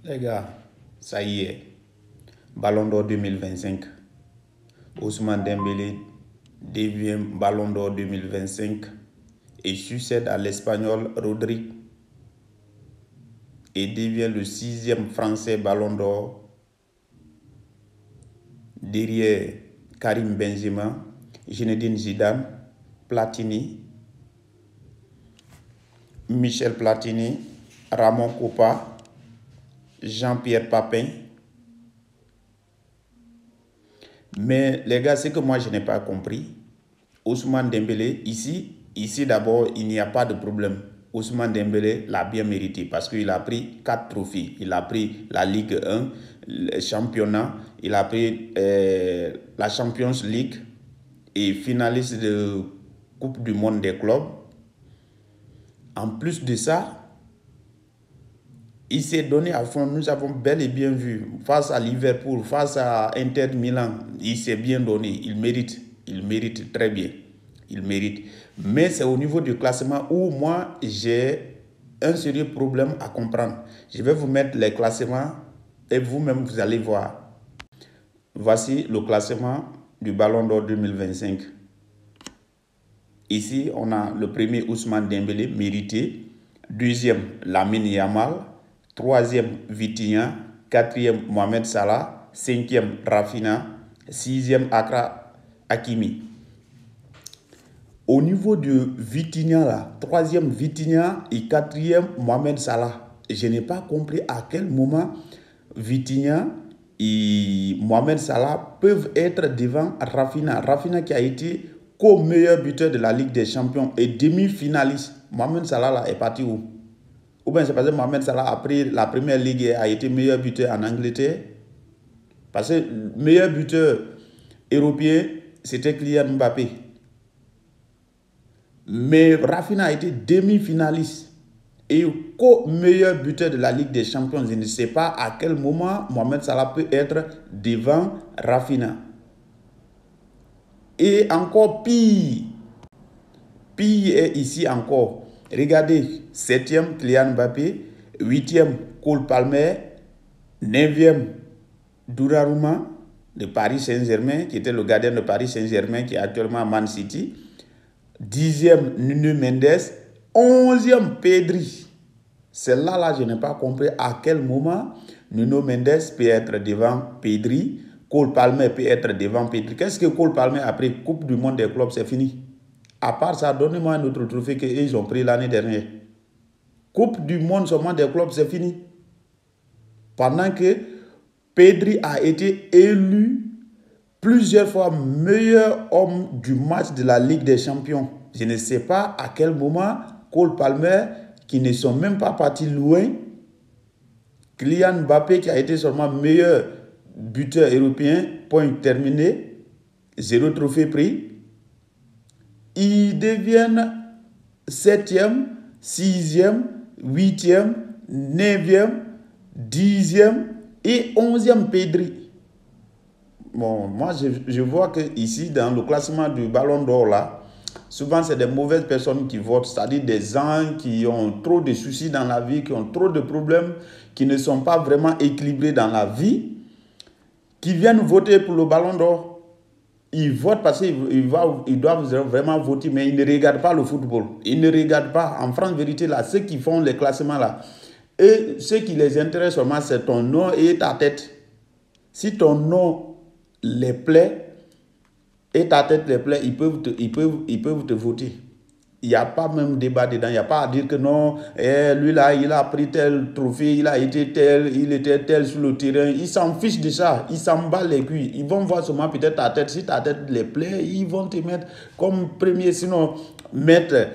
Les gars, ça y est. Ballon d'Or 2025. Ousmane Dembélé devient Ballon d'Or 2025 et succède à l'Espagnol Rodri et devient le 6e Français Ballon d'Or derrière Karim Benzema, Zinedine Zidane, Platini, Michel Platini, Ramon Kopa, Jean-Pierre Papin. Mais les gars, c'est que moi je n'ai pas compris. Ousmane Dembélé, ici d'abord, il n'y a pas de problème. Ousmane Dembélé l'a bien mérité parce qu'il a pris 4 trophées. Il a pris la Ligue 1, le championnat, il a pris la Champions League et finaliste de Coupe du Monde des clubs. En plus de ça, il s'est donné à fond. Nous avons bel et bien vu face à Liverpool, face à Inter Milan. Il s'est bien donné. Il mérite très bien. Il mérite. Mais c'est au niveau du classement où moi, j'ai un sérieux problème à comprendre. Je vais vous mettre les classements et vous-même, vous allez voir. Voici le classement du Ballon d'Or 2025. Ici, on a le premier Ousmane Dembélé, mérité. Deuxième, Lamine Yamal. Troisième, Vitinha. Quatrième, Mohamed Salah. Cinquième, Rafinha. Sixième, Achraf Hakimi. Au niveau de Vitinha, là, troisième, Vitinha et quatrième, Mohamed Salah. Je n'ai pas compris à quel moment Vitinha et Mohamed Salah peuvent être devant Rafinha. Rafinha qui a été co-meilleur buteur de la Ligue des Champions et demi-finaliste. Mohamed Salah là, est parti où? Ou bien c'est parce que Mohamed Salah a pris la première ligue et a été meilleur buteur en Angleterre. Parce que le meilleur buteur européen, c'était Kylian Mbappé. Mais Rafinha a été demi-finaliste et co-meilleur buteur de la Ligue des Champions. Je ne sais pas à quel moment Mohamed Salah peut être devant Rafinha. Et encore pire est ici encore. Regardez, 7e, Kylian Mbappé, 8e, Cole Palmer, 9e, Donnarumma de Paris Saint-Germain, qui était le gardien de Paris Saint-Germain, qui est actuellement à Man City, 10e, Nuno Mendes, 11e, Pedri. Celle-là, je n'ai pas compris à quel moment Nuno Mendes peut être devant Pedri, Cole Palmer peut être devant Pedri. Qu'est-ce que Cole Palmer a pris? Coupe du monde des clubs, c'est fini. À part ça, donnez-moi un autre trophée qu'ils ont pris l'année dernière. Coupe du monde seulement des clubs, c'est fini. Pendant que Pedri a été élu plusieurs fois meilleur homme du match de la Ligue des Champions. Je ne sais pas à quel moment Cole Palmer, qui ne sont même pas partis loin, Kylian Mbappé, qui a été seulement meilleur buteur européen, point terminé, 0 trophée pris. Ils deviennent 7e, 6e, 8e, 9e, 10e et 11e Pedri. Bon, moi je vois que ici dans le classement du Ballon d'Or là, souvent c'est des mauvaises personnes qui votent, c'est-à-dire des gens qui ont trop de soucis dans la vie, qui ont trop de problèmes, qui ne sont pas vraiment équilibrés dans la vie, qui viennent voter pour le Ballon d'Or. Ils votent parce qu'ils doivent vraiment voter, mais ils ne regardent pas le football. Ils ne regardent pas. En France, vérité, là, ceux qui font les classements, là, et ce qui les intéresse seulement, c'est ton nom et ta tête. Si ton nom les plaît et ta tête les plaît, ils peuvent te voter. Il n'y a pas même débat dedans. Il n'y a pas à dire que non, lui là, il a pris tel trophée, il était tel sur le terrain. Ils s'en fichent de ça. Ils s'en battent les couilles. Ils vont voir seulement peut-être ta tête. Si ta tête les plaît, ils vont te mettre comme premier. Sinon, mettre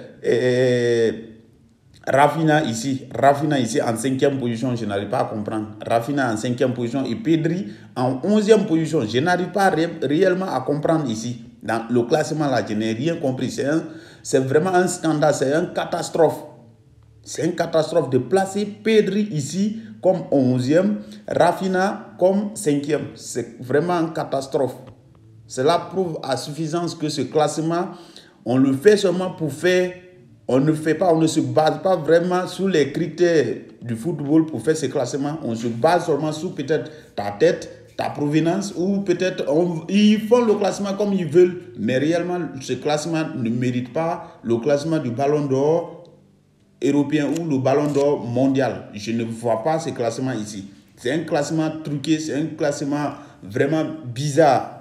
Rafinha ici en 5e position, je n'arrive pas à comprendre. Rafinha en 5e position et Pedri en 11e position. Je n'arrive pas réellement à comprendre ici. Dans le classement là, je n'ai rien compris. C'est vraiment un scandale, c'est une catastrophe. C'est une catastrophe de placer Pedri ici comme 11e, Rafinha comme 5e. C'est vraiment une catastrophe. Cela prouve à suffisance que ce classement, on le fait seulement pour faire On ne fait pas, on ne se base pas vraiment sur les critères du football pour faire ce classement. On se base seulement sur peut-être ta tête, ta provenance, ou peut-être ils font le classement comme ils veulent, mais réellement ce classement ne mérite pas le classement du Ballon d'Or européen ou le Ballon d'Or mondial. Je ne vois pas ce classement ici. C'est un classement truqué, c'est un classement vraiment bizarre.